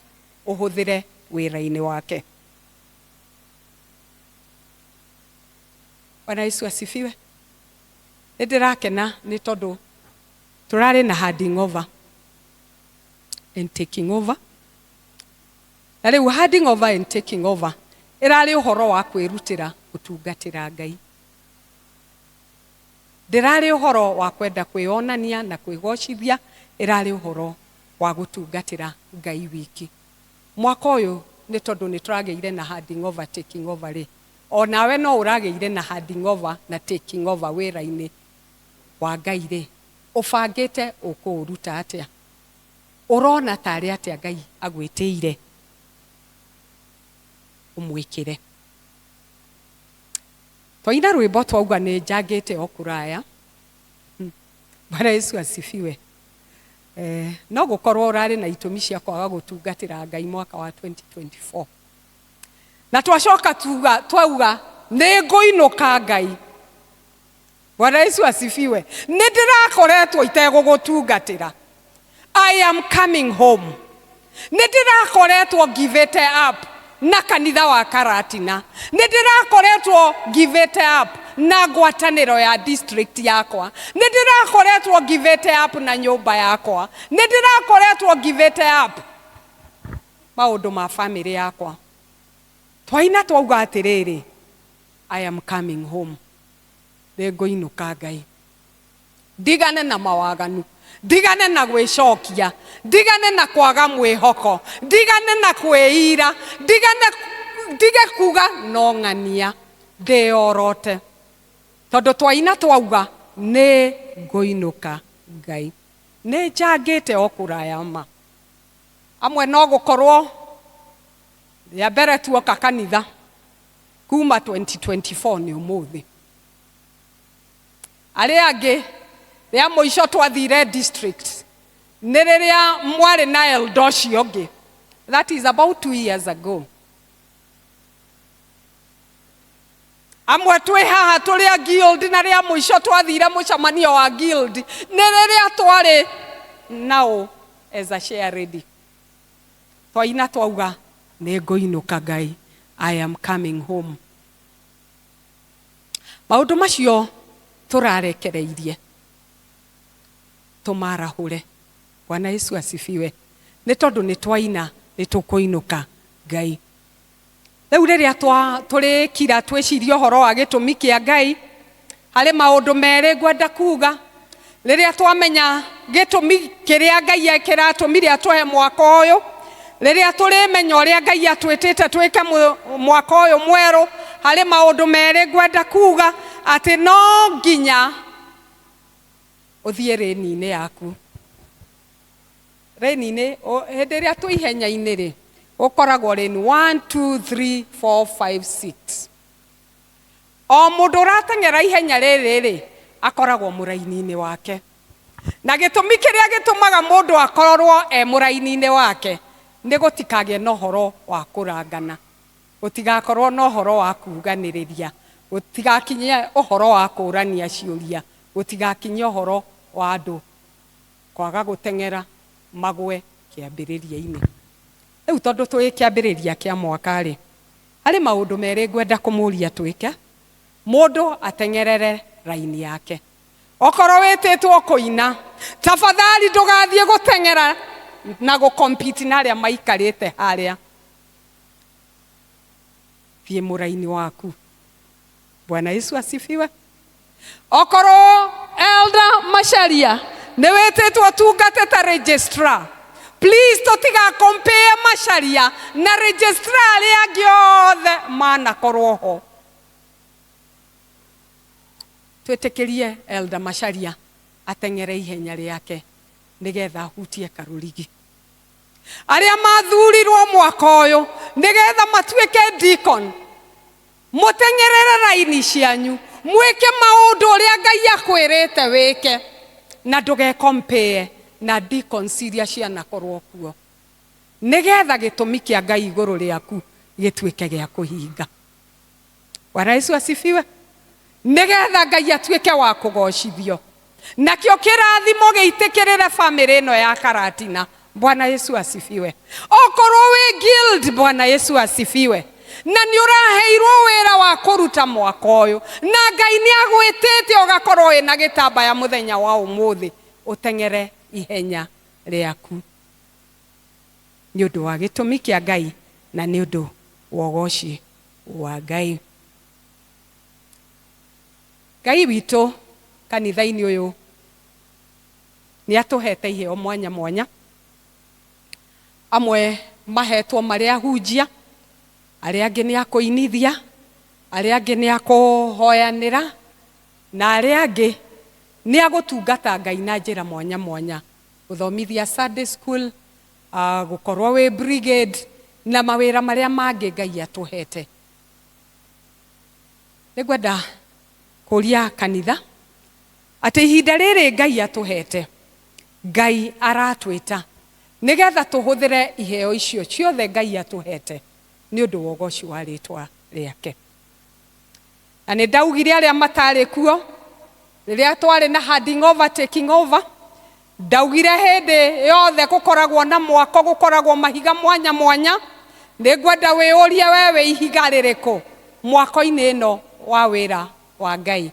uhuthire wira-ini wake. Bwana Yesu asifiwe. Ndirakena ni tondu turari na handing over and taking over. Na riu handing over and taking over irari uhoro wa kwirutira gutungatira Ngai. Ndirari uhoro wa kwenda kwionania na kwigocithia, irari uhoro wa gutungatira Ngai wiki. Mwaka uyu ni tondu ni turageire na handing over taking over ri onawe no urageire na handing over na taking over wira-ini wa Ngai ri ubangite ukuruta atia, urona tari atia Ngai agwitiire umwikire. Twaina rwimbo twauga ni njangite okuraya. Bwana Yesu asifiwe. No gukorwo urari na itumi cia kwaga gutungatira Ngai mwaka wa 2024 na twacoka twauga ni nguinuka Ngai. Bwana Yesu asifiwe. Ni ndirakoretwo itegugutungatira. I am coming home. Ni ndirakoretwo givete up na kanitha wa Karatina. Ni ndirakoretwo givete up na ngwataniro ya district yakwa. Ni ndirakoretwo givete up na nyumba yakwa. Ni ndirakoretwo givete up maundu ma family yakwa. Twaina twauga atiriri I am coming home. Ni nguinuka Ngai. Ndigane na mawaganu, ndigane na gwicokia, ndigane na kwaga mwihoko, ndigane na kweira, ndige kuga no ng'ania ndiorote. Tondu twaina twauga ni nguinuka Ngai. Ni njangite okuraya ma. Amwe no gukorwo ya mbere tuoka kanitha kuma 2024 ni umuthi. Ari angi ria muico twathire district ni riria mwari na Eld Wangui. That is about 2 years ago. Amwe twi haha turi a guild na ria muico twathire mucamanio wa guild ni riria twari now as a share ready. Twaina twauga ni nguinuka Ngai. I am coming home. Maundu macio turarekereirie tumarahure. Bwana Yesu asifiwe. Ni tondu ni twaina ni tukuinuka Ngai. Riu riria turi kira twiciria horo wa gitumi kia Ngai hari maundu meri ngwenda kuga. Riria twamenya gitumi kiria Ngai ekiratumire atuhe mwaka uyu, riria turi menya uria Ngai atwitite twike mwaka uyu mweru, hari maundu meri ngwenda kuga ati no nginya uthie reni-ini yaku. Reni-ini hindi ria twi ihenya-ini ri ukoragwo reni 1 2 3 4 5 6. O mundu uratengera ihenya riri ri akoragwo muraini-ini wake. Na gitumi kiria gitumaga mundu akorwo muraini-ini wake ni gutikage no horo wa kurangana, gutigakorwo no horo wa kuganiriria, gutigakinye uhoro wa kurania ciuria, gutigakinye uhoro wa andu kwaga gutengera magwe kiambiriria-ini. Riu tondu twi kiambiriria kia mwaka ri hari maundu meri ngwenda kumuria twike. Mundu atengerere raini yake. Okorwo wititwo kuina, tafadhali ndugathie gutengera na gukompete na aria maikarite haria. Thie muraini waku. Bwana Yesu asifiwe. Okorwo elder Masharia ni wititwo tungate ta registrar, please totiga compare Masharia na registrar aria angi othe manakorwo ho. Twitikirie Elder Masharia atengere ihenya riake nigetha hutie karurigi. Aria mathurirwo mwaka uyu nigetha matuike deacon, mutengerere raini cianyu, mwike maundu uria Ngai akwirite wike. na nduge compare na deacons iria cianakorwo kuo nigetha gitumi kia Ngai iguru riaku gituike gia kuhinga. Bwana Yesu asifiwe. Nigetha Ngai atuike wa kugocithio nakio kirathimo giitikirire family ino ya Karatina. Bwana Yesu asifiwe. Okorwo we guild, Bwana Yesu asifiwe, na ni uraheirwo wira wa kuruta mwaka uyu na Ngai ni agwitite ugakorwo ina gitambaya muthenya wa umuthi utengere ihenya riaku ni undu wa gitumi kia Ngai na ni undu wa ugoci wa Ngai. Ngai witũ kanitha-inĩ ũyũ nĩ atuhete iheo mwanya mwanya. Amwe mahetwo marĩ ahunjia, arĩa angĩ nĩ akũinithia, arĩa angĩ nĩ akũhoyanĩra, na arĩa angĩ nĩ agũtungata Ngai na njĩra mwanya mwanya, gũthomithia Sunday school, gũkorwo wĩ brigade na mawĩra marĩa mangĩ Ngai atuhete. Nĩngwenda kũria kanitha atĩ ihinda rĩrĩ Ngai atuhete, Ngai aratwĩta nigetha tuhũthĩre iheo icio ciothe Ngai atuhete nĩ ũndũ wa ũgoci wa rĩtwa rĩake. Na nĩ ndaugire arĩa matarĩ kuo rĩrĩa twarĩ na handing over taking over, ndaugire hĩndĩ yothe gũkoragwo na mwako, gũkoragwo mahiga mwanya mwanya. Nĩngwenda wĩũrie wewe ihiga rĩrĩkũ mwako-inĩ ĩno wa wĩra wa Ngai?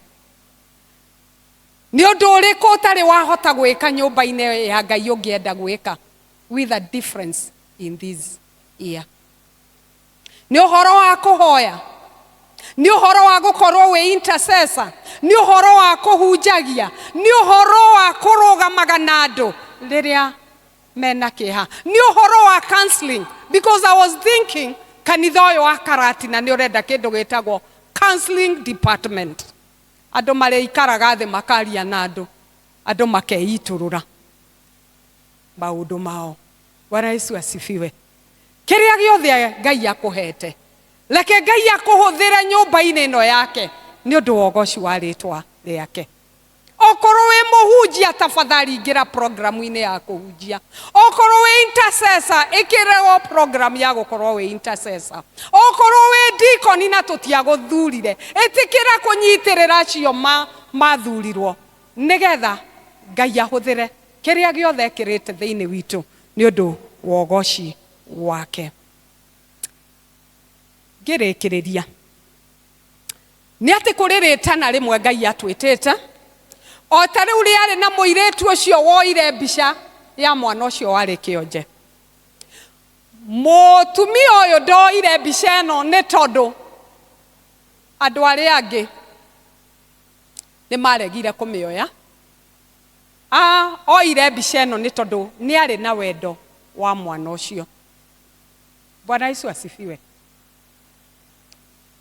Nĩ ũndũ ũrĩkũ ũtarĩ wahota gwĩka nyũmba-inĩ ya Ngai ũngĩenda gwĩka with a difference in this year? Nĩ ũhoro wa kũhoya, nĩ ũhoro wa gũkorwo wĩ intercessor, nĩ ũhoro wa kũhunjagia, nĩ ũhoro wa kũrũgamaga na andũ rĩrĩa mena kĩeha, nĩ ũhoro wa counseling. Because I was thinking kanitha ũyũ wa Karatina nĩ ũrenda kĩndũ gĩtagwo counseling department. Andũ marĩa ikaraga thĩ makaria na andũ makeitũrũra maũndũ mao. Bwana Yesu asifiwe. Kĩrĩa gĩothe Ngai akũhete, reke Ngai akũhũthĩre nyũmba-inĩ ĩno yake nĩ ũndũ wa ũgoci wa rĩtwa rĩake. Okorwo wĩ mũhunjia, tafadhali ingĩra programu-inĩ ya kũhunjia. Okorwo wĩ intercessor, ĩkĩrĩrwo program ya gũkorwo wĩ intercessor. Okorwo wĩ deacon na tũtiagũthurire, ĩtĩkĩra kũnyitĩrĩra acio mathurirwo nĩgetha Ngai ahũthĩre kĩrĩa gĩothe ekĩrĩte thĩinĩ witũ nĩ ũndũ wa ũgoci wake. Ngĩrĩkĩrĩria nĩ atĩ kũrĩ rĩtana rĩmwe Ngai atwĩtĩte, o ta rĩu rĩarĩ na mũirĩtu ũcio woire mbica ya mwana ũcio warĩ kĩonje. Mũtumia ũyũ ndoire mbica ĩno nĩ tondũ andũ arĩa angĩ nĩ maregire kũmĩoya. Oire mbica ĩno nĩ tondũ nĩ arĩ na wendo wa mwana ũcio. Bwana Yesu asifiwe.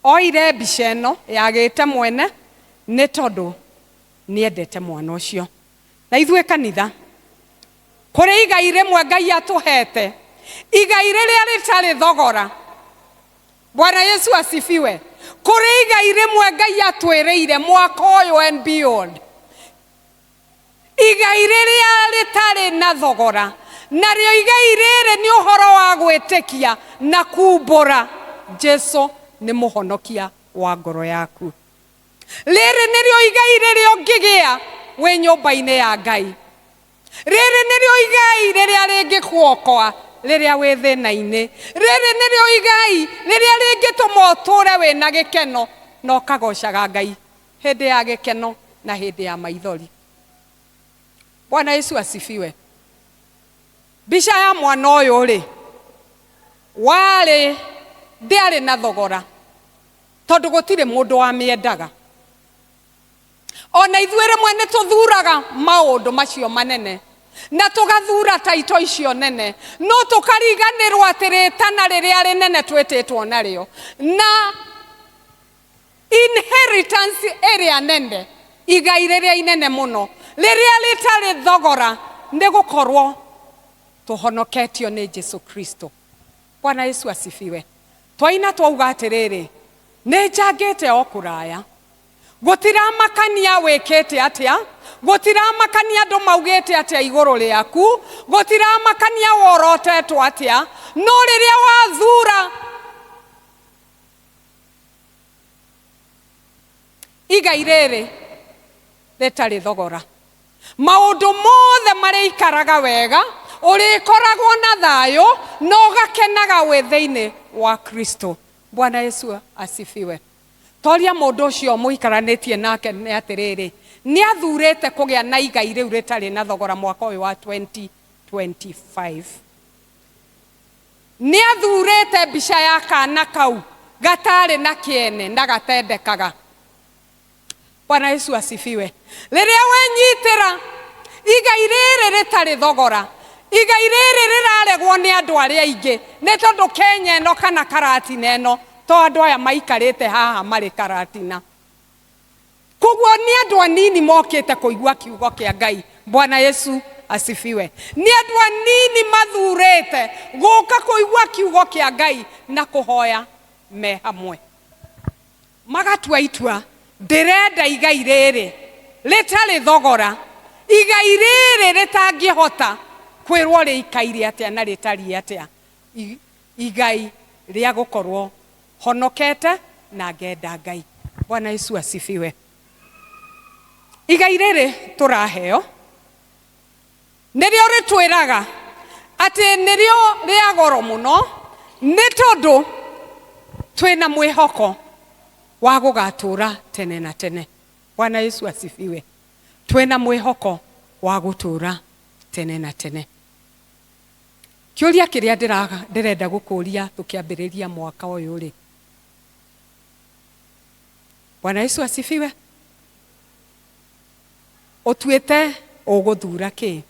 Oire mbica ĩno yagĩte mwene nĩ tondũ nĩ endete mwana ũcio. Na ithuĩ kanitha kũrĩ igai rĩmwe Ngai atũhete, igai rĩrĩa rĩtarĩ thogora. Bwana Yesu asifiwe. Kũrĩ igai rĩmwe Ngai atwĩrĩire mwaka ũyũ and beyond, igai rĩrĩa rĩtarĩ na thogora. Narĩo igai rĩrĩ nĩ ũhoro wa gwĩtĩkia na kumbũra Jesũ nĩ mũhonokia wa ngoro yaku. Rĩrĩ nĩrĩo igai rĩrĩa ũngĩgĩa wĩ nyũmba-inĩ ya Ngai. Rĩrĩ nĩrĩo igai rĩrĩa rĩngĩkuokoa rĩrĩa wĩ thĩna-inĩ. Rĩrĩ nĩrĩo igai rĩrĩa rĩngĩtũma ũtũũre wĩna gĩkeno na ũkagocaga Ngai hĩndĩ ya gĩkeno na hĩndĩ ya maithori. Bwana Yesu asifiwe. Mbica ya mwana ũyũ rĩ warĩ ndĩarĩ na thogora tondũ gũtirĩ mũndũ wamĩendaga. Ona ithuĩ rĩmwe nĩ tũthuraga maũndũ macio manene na tũgathura taito icio nene, no tũkariganĩrwo atĩ rĩtana rĩrĩa rĩnene twĩtĩtwo narĩo na inheritance ĩrĩa nene, igai rĩrĩa inene mũno rĩrĩa rĩtarĩ thogora nĩ gũkorwo tũhonoketio nĩ Jesũ Kristo. Bwana Yesu asifiwe. Twaina twauga atĩrĩrĩ, nĩ njangĩte o kũraya Gutiramakania wekete atia, gutiramakania andu maugete atia iguru riaku, gutiramakania worotetwo atia, no riria wathura igai riri ritari thogora, maundu mothe marikaraga wega, urikoragwo na thayo no gakenaga we thiini wa Kristo. Bwana Yesu asifiwe. Toria mundu ucio muikaranitie nake ni atiriri, ni athurite kugia na igai riu ritari na thogora mwaka uyu wa 2025. Ni athurite bisha ya kana kau gatari na kiene na gatendekaga. Bwana Yesu asifiwe. Riria wenyitira igai riri ritari thogora, igai riri riraregwo ni andu aria aingi, ni tondu Kenya eno kana Karatina eno to andu aya maikarite haha mari Karatina. Koguo ni andu anini mokite kuigua kiugo kia Ngai. Bwana Yesu asifiwe. Ni andu anini mathurite guka kuigua kiugo kia Ngai na kuhoya me hamwe, magatua itua ndirenda igai riri ritari thogora, igai riri ritangihota kwirwo rikaire atia na ritari atia, igai ria gukorwo honokete na ngenda Ngai. Bwana Yesu asifiwe. Igai riri turaheo nirio ritwiraga ati nirio ria goro muno, ni tondu twina mwihoko wa gugatura tene na tene. Bwana Yesu asifiwe. Twina mwihoko wa gutura tene na tene. Kiuria kiria ndirenda gukuria tukiambiriria mwaka uyu ri. Bwana Yesu asifiwe. Otuete uguthura ki?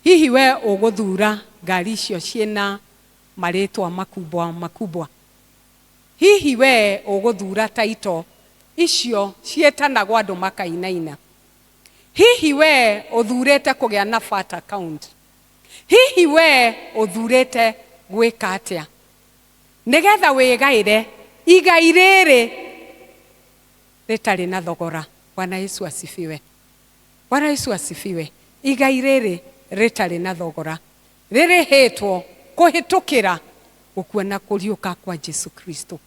Hihi we uguthura ngari icio ciena maritwa makubwa makubwa? Hihi we uguthura taito icio cietanagwo andu makainaina? Hihi we uthurete kugia na fat account? Hihi we uthurete gwika atia nigetha wigaire igai riri ritari na thogora? Bwana Yesu asifiwe. Bwana Yesu asifiwe. Igai riri ritari na thogora ririhitwo kuhitukira gukua na kuriuka kwa Yesu Kristo.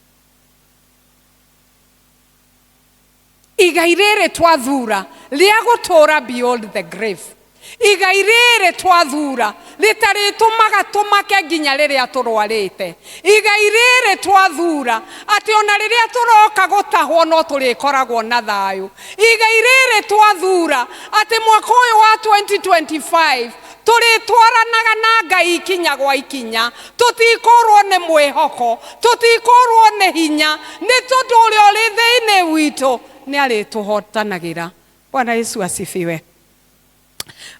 Igai riri twathura ria gutura beyond the grave. Igai riri twathura ritari tumake nginya riria turwarite. Igai riri twathura ati ona riria turoka gutahwo no turikoragwo na thayu. Igai riri twathura ati mwaka uyu wa 2025 turitwaranaga na Ngai ikinya gwa ikinya, tutikorwo ni mwihoko, tutikorwo ni hinya, ni tondu uria uri thiini witu ni arituhotanagira. Bwana Yesu asifiwe.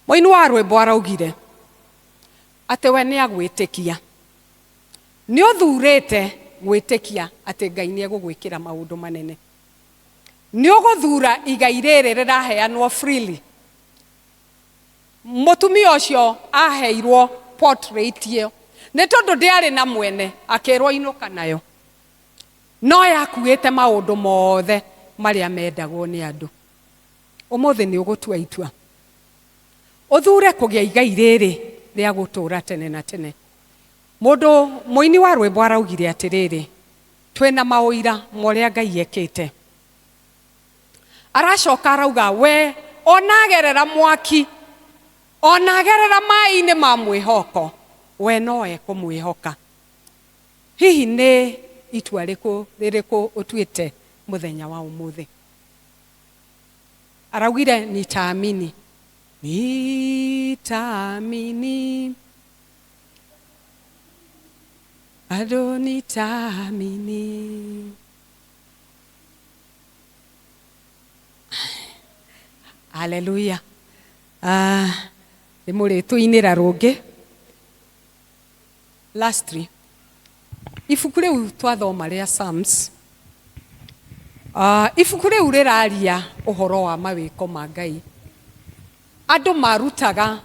Moini wa rwimbo araugire ati we ni agwitikia, ni uthurite gwitikia ati Ngai ni egugwikira maundu manene. Ni uguthura igai riri riraheanwo freely. Mutumia ucio aheirwo portrait iyo ni tondu ndiari na mwene, akirwo inuka nayo, no yakuite maundu mothe maria mendagwo ni andu. Umuthi ni ugutua itua uthure kugia igai riri ria gutura tene na tene. Mundu muini wa rwimbo araugire atiriri, twina mauira moria Ngai ekite. Aracoka arauga we onagerera mwaki, onagerera mai-ini ma mwihoko, we no ekumwihoka. Hihi ni itua ririku utuite muthenya wa umuthi? Araugire nitaamini, nitaamini, ado nitaamini. Hallelujah. Nimuri tuinira rungi lastly ifuku riu twathoma ria Psalms. Ifuku riu riraria uhoro wa mawiko ma Ngai. Andu marutaga,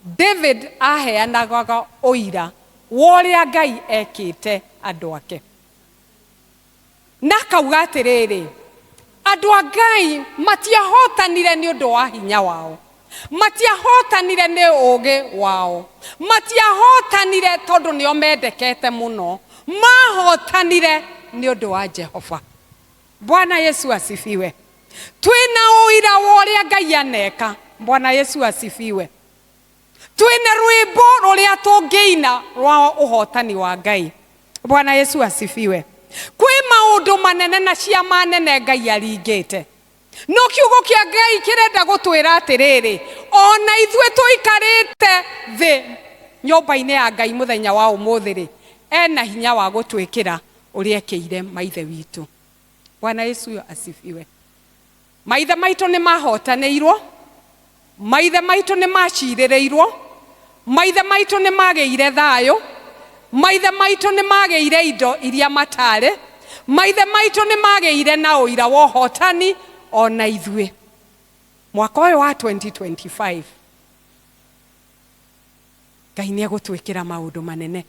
David aheanaga oira woria Ngai ekite andu ake, na kauga atiriri Andũ a Ngai matiahotanire nĩ ũndũ wa hinya wao, matiahotanire nĩ ũũgĩ wao, matiahotanire tondũ nĩo mendekete mũno, mahotanire nĩ ũndũ wa Jehova. Bwana Yesu asifiwe. Twina ũira wa ũrĩa Ngai aneka. Bwana Yesu asifiwe. Twina rwĩmbo rũrĩa tũngĩina rwa ũhotani wa Ngai. Bwana Yesu asifiwe. Kwĩ maũndũ manene na ciama nene Ngai aringĩte. No kiugo kĩa Ngai kĩrenda gũtwĩra atĩrĩrĩ, ona ithuĩ tũikarĩte thĩ nyũmba-inĩ ya Ngai mũthenya wa ũmũthĩ-rĩ, ena hinya wa gũtwĩkĩra ũrĩa ekĩire maithe witũ. Bwana Yesu asifiwe. Maithe maitũ nĩ mahotanĩirwo, maithe maitũ nĩ macirĩrĩirwo, maithe maitũ nĩ magĩire thayũ, maithe maitũ nĩ magĩire indo iria matarĩ, maithe maitũ nĩ magĩire na ũira wa ũhotani. Ona ithuĩ mwaka ũyũ wa 2025 Ngai nĩ egũtwĩkĩra maũndũ manene.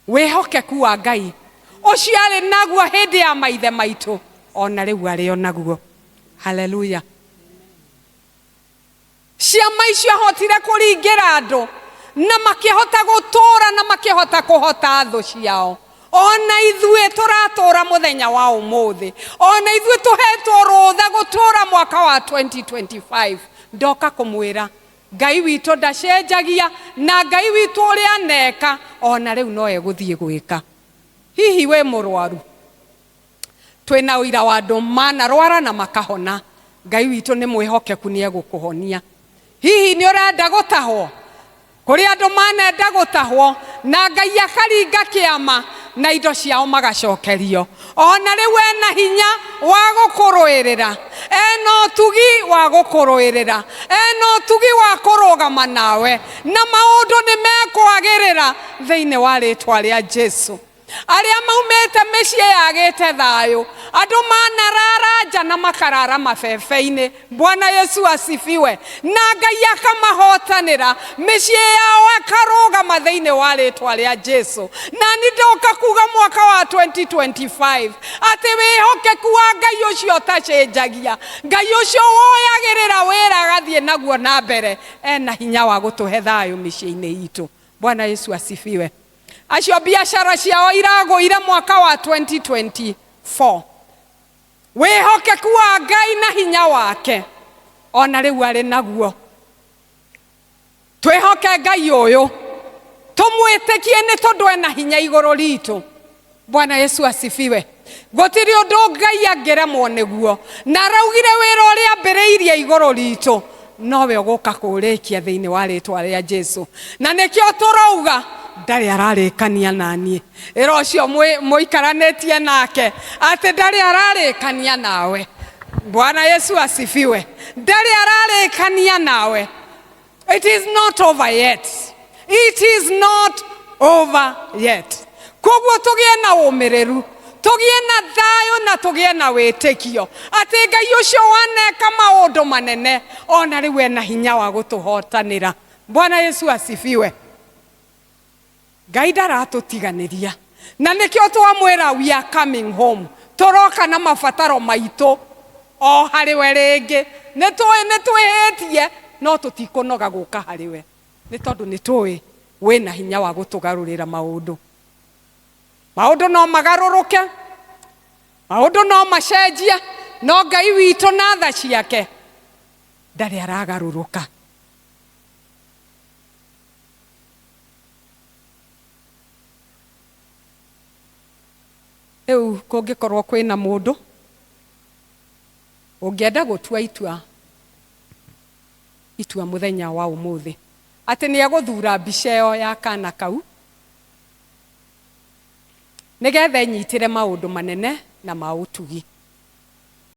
Wĩhokeku wa Ngai ũcio arĩ naguo hĩndĩ ya maithe maitũ, ona rĩu arĩ o naguo. Haleluya. Ciama icio hotire kũringĩra andũ na makĩhota gũtũũra na makĩhota kũhota thũ ciao. Ona ithuĩ tũratũũra mũthenya wa ũmũthĩ, ona ithuĩ tũhetwo rũtha gũtũũra mwaka wa 2025. Ndoka kũmwĩra Ngai witũ ndacenjagia, na Ngai witũ ũrĩa aneka ona rĩu no egũthiĩ gwĩka. Hihi wĩ mũrwaru, twĩna ũira wa andũ manarwara na makahona. Ngai witũ nĩ mwĩhokeku nĩ egũkũhonia. Hihi nĩ ũrenda gũtahwo, kũrĩ andũ manenda gũtahwo na Ngai akaringa kĩama na indo ciao magacokerio. Ona rĩu ena hinya wa gũkũrũĩrĩra, ena ũtugi wa gũkũrũĩrĩra, ena ũtugi wa kũrũgama nawe, na maũndũ nĩ mekwagĩrĩra thĩinĩ wa rĩtwa rĩa Jesu. Arĩa maumĩte mĩciĩ yagĩte thayũ, andũ manarara nja na makarara mabebe-inĩ. Bwana Yesu asifiwe. Na Ngai akamahotanĩra, mĩciĩ yao akarũgama thĩinĩ wa rĩtwa rĩa Jesu. Na nĩ ndoka kuga mwaka wa 2025 atĩ wĩhokeku wa Ngai ũcio tacenjagia, Ngai ũcio woyagĩrĩra wĩra agathiĩ naguo na mbere, ena hinya wa gũtũhe thayũ mĩciĩ-inĩ itũ. Bwana Yesu asifiwe. Acio biashara ciao iragũire mwaka wa 2024. Wĩhokeku wa Ngai na hinya wake ona rĩu arĩ naguo. Twĩhoke Ngai ũyũ, tũmwĩtĩkie nĩ tondũ ena hinya igũrũ ritũ. Bwana Yesu asifiwe. Gũtirĩ ũndũ Ngai angĩremwo nĩguo, na araugire wĩra ũrĩa ambĩrĩirie igũrũ ritũ nowe ũgũka kũũrĩkia thĩinĩ wa rĩtwa rĩa Jesu. Na nĩkĩo tũrauga Ndari ararĩkania naniĩ. Ĩra ũcio mũikaranĩtie nake atĩ Ndari ararĩkania nawe. Bwana Yesu asifiwe. Ndari ararĩkania nawe. It is not over yet. It is not over yet. Koguo tũgĩe na ũmĩrĩru, tũgĩe na thayũ na tũgĩe na wĩtĩkio atĩ Ngai ũcio waneka maũndũ manene ona rĩu ena hinya wa gũtũhotanĩra. Bwana Yesu asifiwe. Ngai ndaratũtiganĩria, na nĩkĩo twamwĩra we are coming home. Tũroka na mabataro maitũ o harĩwe rĩngĩ. Nĩ twĩhĩtie no tũtikũnoga gũka harĩwe, nĩ tondũ nĩ tũĩ wĩna hinya wa gũtũgarũrĩra maũndũ. Maũndũ no magarũrũke, maũndũ no macenjia, no Ngai witũ na tha ciake ndarĩ aragarũrũka. Rĩu kũngĩkorwo kwĩna mũndũ ũngĩenda gũtua itua mũthenya wa ũmũthĩ atĩ nĩ egũthura mbica ĩyo ya kana kau nĩgetha enyitĩre maũndũ manene na ma ũtugi.